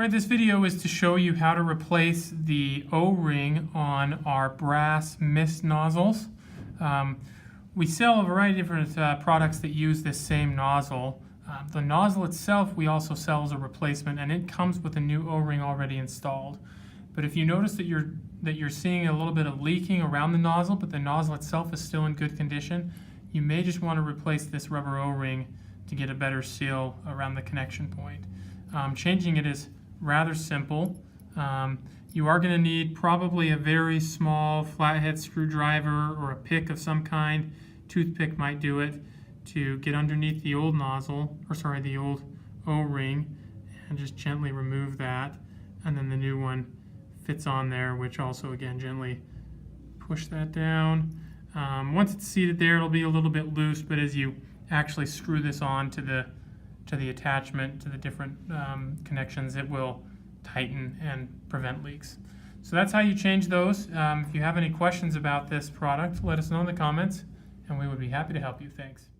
Right, this video is to show you how to replace the O-ring on our brass mist nozzles. We sell a variety of different products that use this same nozzle. The nozzle itself we also sell as a replacement, and it comes with a new O-ring already installed. But if you notice that you're seeing a little bit of leaking around the nozzle, but the nozzle itself is still in good condition, you may just want to replace this rubber O-ring to get a better seal around the connection point. Changing it is rather simple. You are going to need probably a very small flathead screwdriver or a pick of some kind. Toothpick might do it, to get underneath the old nozzle, the old O-ring, and just gently remove that. And then the new one fits on there, which also again gently push that down. Once it's seated there, it'll be a little bit loose, but as you actually screw this on to the attachment, to the different connections, it will tighten and prevent leaks. So that's how you change those. If you have any questions about this product, let us know in the comments, and we would be happy to help you. Thanks.